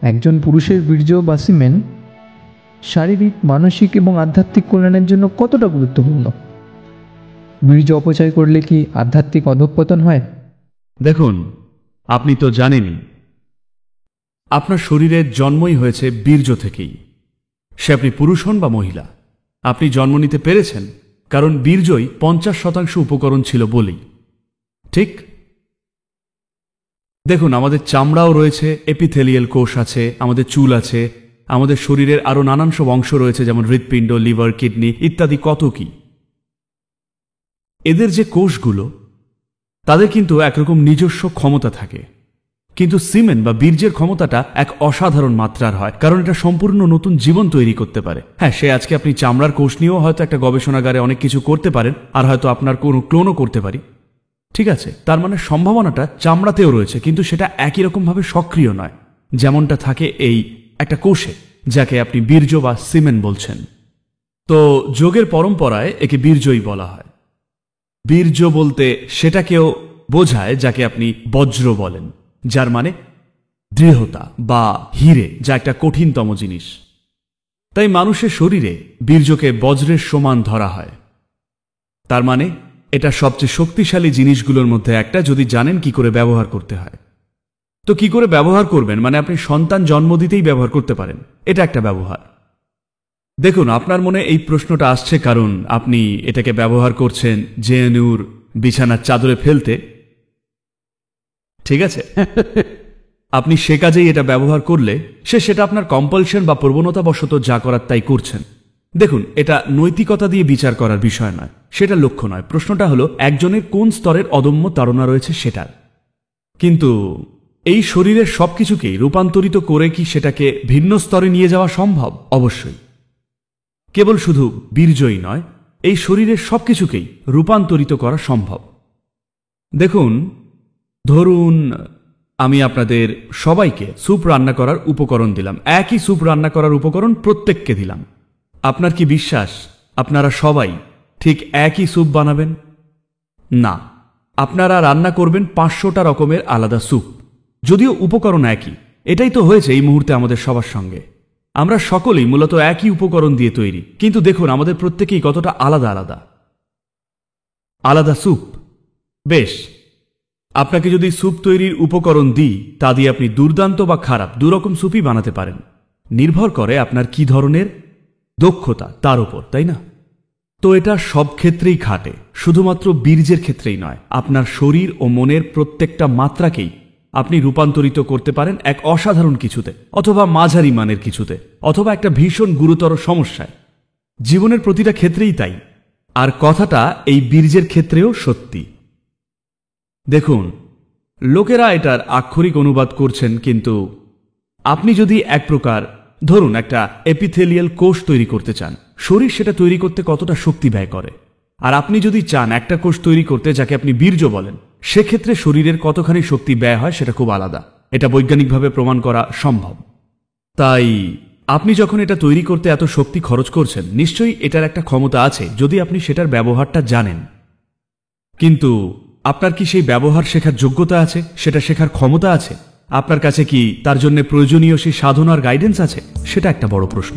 একজন পুরুষের বীর্য বা সিমেন শারীরিক, মানসিক এবং আধ্যাত্মিক কল্যাণের জন্য কতটা গুরুত্বপূর্ণ? বীর্য অপচয় করলে কি আধ্যাত্মিক অধঃপতন হয়? দেখুন, আপনি তো জানেনই আপনার শরীরের জন্মই হয়েছে বীর্য থেকেই। সে আপনি পুরুষ হন বা মহিলা, আপনি জন্ম নিতে পেরেছেন কারণ বীর্যই 50% উপকরণ ছিল বলেই, ঠিক? দেখুন, আমাদের চামড়াও রয়েছে, এপিথেলিয়াল কোষ আছে, আমাদের চুল আছে, আমাদের শরীরের আরো নানান সব অংশ রয়েছে, যেমন হৃৎপিণ্ড, লিভার, কিডনি ইত্যাদি কত কি। এদের যে কোষগুলো, তাদের কিন্তু একরকম নিজস্ব ক্ষমতা থাকে, কিন্তু সিমেন বা বীর্যের ক্ষমতাটা এক অসাধারণ মাত্রার হয়, কারণ এটা সম্পূর্ণ নতুন জীবন তৈরি করতে পারে। হ্যাঁ, সে আজকে আপনি চামড়ার কোষ নিয়েও হয়তো একটা গবেষণাগারে অনেক কিছু করতে পারেন, আর হয়তো আপনার কোনো ক্লোনও করতে পারি, ঠিক আছে? তার মানে সম্ভাবনাটা চামড়াতেও রয়েছে, কিন্তু সেটা একই রকমভাবে সক্রিয় নয় যেমনটা থাকে এই একটা কোষে, যাকে আপনি বীর্য বা সিমেন বলছেন। তো যোগের পরম্পরায় একে বীর্যই বলা হয়। বীর্য বলতে সেটাকেও বোঝায় যাকে আপনি বজ্র বলেন, যার মানে দৃঢ়তা বা হিরে, যা একটা কঠিনতম জিনিস। তাই মানুষের শরীরে বীর্যকে বজ্রের সমান ধরা হয়। তার মানে এটা সবচেয়ে শক্তিশালী জিনিসগুলোর মধ্যে একটা, যদি জানেন কি করে ব্যবহার করতে হয়। তো কি করে ব্যবহার করবেন? মানে আপনি সন্তান জন্ম দিতেই ব্যবহার করতে পারেন, এটা একটা ব্যবহার। দেখুন, আপনার মনে এই প্রশ্নটা আসছে কারণ আপনি এটাকে ব্যবহার করছেন জেএনইউর বিছানার চাদরে ফেলতে, ঠিক আছে? আপনি সে কাজেই এটা ব্যবহার করলে সেটা আপনার কম্পালশন বা প্রবণতাবশত যা করার তাই করছেন। দেখুন, এটা নৈতিকতা দিয়ে বিচার করার বিষয় নয়, সেটা লক্ষ্য নয়। প্রশ্নটা হলো একজনের কোন স্তরের অদম্য তাড়না রয়েছে সেটার। কিন্তু এই শরীরের সবকিছুকেই রূপান্তরিত করে কি সেটাকে ভিন্ন স্তরে নিয়ে যাওয়া সম্ভব? অবশ্যই। কেবল শুধু বীর্যই নয়, এই শরীরের সবকিছুকেই রূপান্তরিত করা সম্ভব। দেখুন, ধরুন আমি আপনাদের সবাইকে স্যুপ রান্না করার উপকরণ দিলাম, একই স্যুপ রান্না করার উপকরণ প্রত্যেককে দিলাম। আপনার কি বিশ্বাস আপনারা সবাই ঠিক একই স্যুপ বানাবেন? না, আপনারা রান্না করবেন 500টা রকমের আলাদা স্যুপ, যদিও উপকরণ একই। এটাই তো হয়েছে এই মুহূর্তে আমাদের সবার সঙ্গে। আমরা সকলেই মূলত একই উপকরণ দিয়ে তৈরি, কিন্তু দেখুন আমাদের প্রত্যেকেই কতটা আলাদা আলাদা আলাদা স্যুপ। বেশ, আপনাকে যদি স্যুপ তৈরির উপকরণ দিই, তা দিয়ে আপনি দুর্দান্ত বা খারাপ দুরকম স্যুপই বানাতে পারেন। নির্ভর করে আপনার কি ধরনের দক্ষতা তার উপর, তাই না? তো এটা সব ক্ষেত্রেই খাটে, শুধুমাত্র বীর্যের ক্ষেত্রেই নয়। আপনার শরীর ও মনের প্রত্যেকটা মাত্রাকেই আপনি রূপান্তরিত করতে পারেন এক অসাধারণ কিছুতে, অথবা মাঝারি মানের কিছুতে, অথবা একটা ভীষণ গুরুতর সমস্যায়। জীবনের প্রতিটা ক্ষেত্রেই তাই। আর কথাটা এই বীর্যের ক্ষেত্রেও সত্যি। দেখুন, লোকেরা এটার আক্ষরিক অনুবাদ করছেন, কিন্তু আপনি যদি এক প্রকার ধরুন একটা এপিথেলিয়াল কোষ তৈরি করতে চান, শরীর সেটা তৈরি করতে কতটা শক্তি ব্যয় করে। আর আপনি যদি চান একটা কোষ তৈরি করতে, যাকে আপনি বীর্য বলেন, সেক্ষেত্রে শরীরের কতখানি শক্তি ব্যয় হয় সেটা খুব আলাদা। এটা বৈজ্ঞানিকভাবে প্রমাণ করা সম্ভব। তাই আপনি যখন এটা তৈরি করতে এত শক্তি খরচ করছেন, নিশ্চয়ই এটার একটা ক্ষমতা আছে, যদি আপনি সেটার ব্যবহারটা জানেন। কিন্তু আপনার কি সেই ব্যবহার শেখার যোগ্যতা আছে? সেটা শেখার ক্ষমতা আছে? আপনার কাছে কি তার জন্য প্রয়োজনীয় সেই সাধনার গাইডেন্স আছে? সেটা একটা বড় প্রশ্ন।